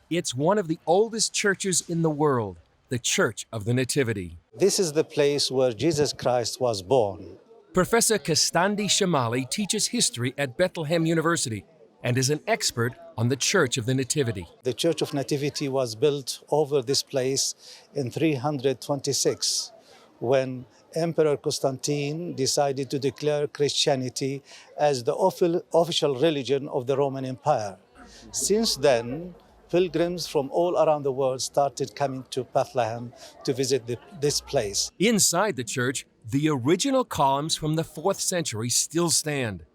It's one of the oldest churches in the world, the Church of the Nativity. This is the place where Jesus Christ was born. Professor Kastandi Shamali teaches history at Bethlehem University and is an expert on the Church of the Nativity. The Church of Nativity was built over this place in 326 when Emperor Constantine decided to declare Christianity as the official religion of the Roman Empire. Since then, pilgrims from all around the world started coming to Bethlehem to visit this place. Inside the church, the original columns from the 4th century still stand.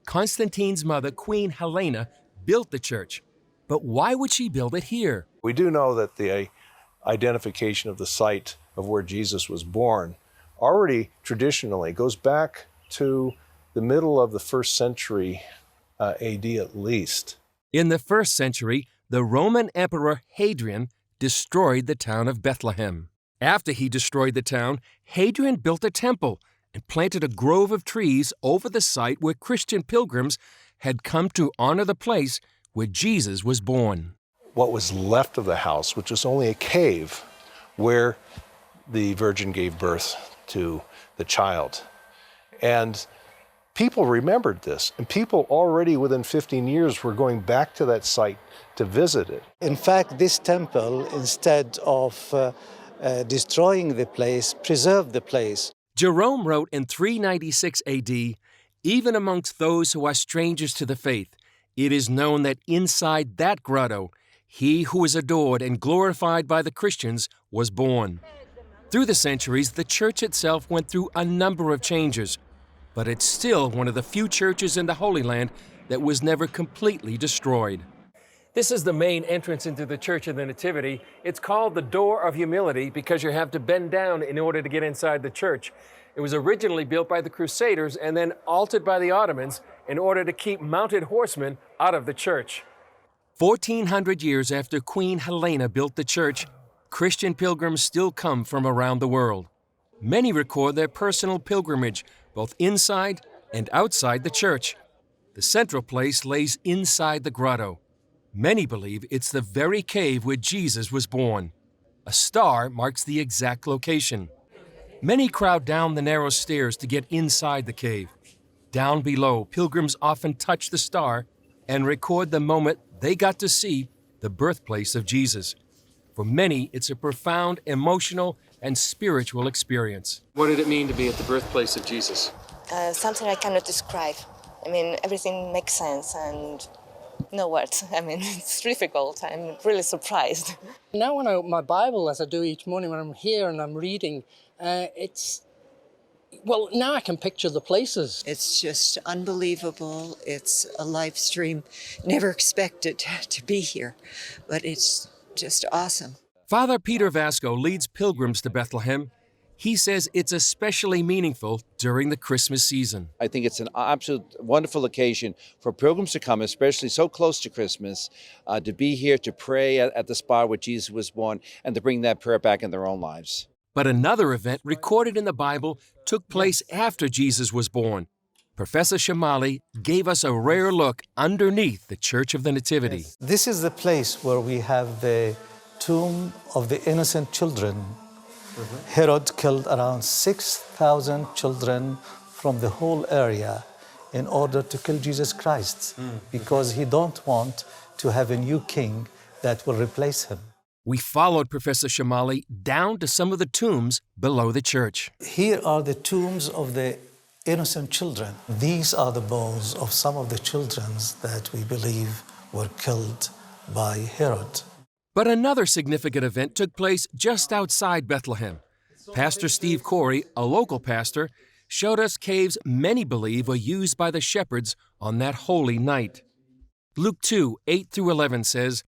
Constantine's mother, Queen Helena, built the church. But why would she build it here? We do know that the identification of the site of where Jesus was born already traditionally goes back to the middle of the 1st century AD at least. In the 1st century, the Roman Emperor Hadrian destroyed the town of Bethlehem. After he destroyed the town, Hadrian built a temple and planted a grove of trees over the site where Christian pilgrims had come to honor the place where Jesus was born. What was left of the house, which was only a cave where the Virgin gave birth to the child. And people remembered this, and people already within 15 years were going back to that site to visit it. In fact, this temple, instead of destroying the place, preserved the place. Jerome wrote in 396 AD, "Even amongst those who are strangers to the faith, it is known that inside that grotto, he who is adored and glorified by the Christians was born." Through the centuries, the church itself went through a number of changes, but it's still one of the few churches in the Holy Land that was never completely destroyed. This is the main entrance into the Church of the Nativity. It's called the Door of Humility because you have to bend down in order to get inside the church. It was originally built by the Crusaders and then altered by the Ottomans in order to keep mounted horsemen out of the church. 1,400 years after Queen Helena built the church, Christian pilgrims still come from around the world. Many record their personal pilgrimage, both inside and outside the church. The central place lays inside the grotto. Many believe it's the very cave where Jesus was born. A star marks the exact location. Many crowd down the narrow stairs to get inside the cave. Down below, pilgrims often touch the star and record the moment they got to see the birthplace of Jesus. For many, it's a profound emotional and spiritual experience. What did it mean to be at the birthplace of Jesus? Something I cannot describe. I mean, everything makes sense and no words. I mean, it's difficult. I'm really surprised. Now when I open my Bible, as I do each morning when I'm here and I'm reading, now I can picture the places. It's just unbelievable. It's a live stream. Never expected to be here, but it's just awesome. Father Peter Vasco leads pilgrims to Bethlehem. He says it's especially meaningful during the Christmas season. I think it's an absolute wonderful occasion for pilgrims to come, especially so close to Christmas, to be here to pray at the spot where Jesus was born and to bring that prayer back in their own lives. But another event recorded in the Bible took place after Jesus was born. Professor Shamali gave us a rare look underneath the Church of the Nativity. Yes. This is the place where we have the tomb of the innocent children. Herod killed around 6,000 children from the whole area in order to kill Jesus Christ because he don't want to have a new king that will replace him. We followed Professor Shamali down to some of the tombs below the church. Here are the tombs of the innocent children. These are the bones of some of the children that we believe were killed by Herod. But another significant event took place just outside Bethlehem. Pastor Steve Corey, a local pastor, showed us caves many believe were used by the shepherds on that holy night. Luke 2, 8-11 says,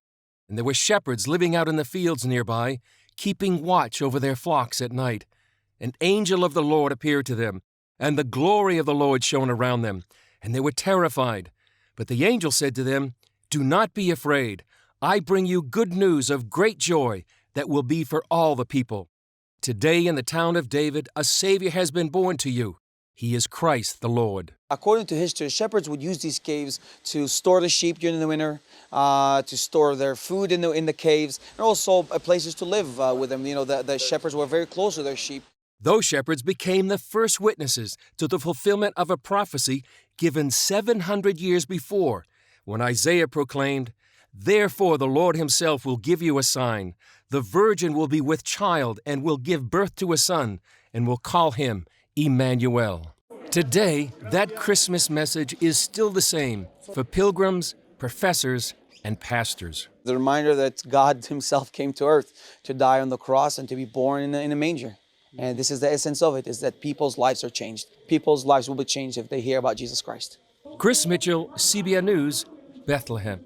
"And there were shepherds living out in the fields nearby, keeping watch over their flocks at night. An angel of the Lord appeared to them, and the glory of the Lord shone around them, and they were terrified. But the angel said to them, 'Do not be afraid. I bring you good news of great joy that will be for all the people. Today in the town of David, a Savior has been born to you. He is Christ the Lord. According to history, shepherds would use these caves to store the sheep during the winter, to store their food in the caves, and also places to live with them. You know, the shepherds were very close to their sheep. Those shepherds became the first witnesses to the fulfillment of a prophecy given 700 years before, when Isaiah proclaimed, "Therefore the Lord himself will give you a sign. The virgin will be with child and will give birth to a son, and will call him Emmanuel." Today, that Christmas message is still the same for pilgrims, professors, and pastors. The reminder that God himself came to earth to die on the cross and to be born in a manger. And this is the essence of it, is that people's lives are changed. People's lives will be changed if they hear about Jesus Christ. Chris Mitchell, CBN News, Bethlehem.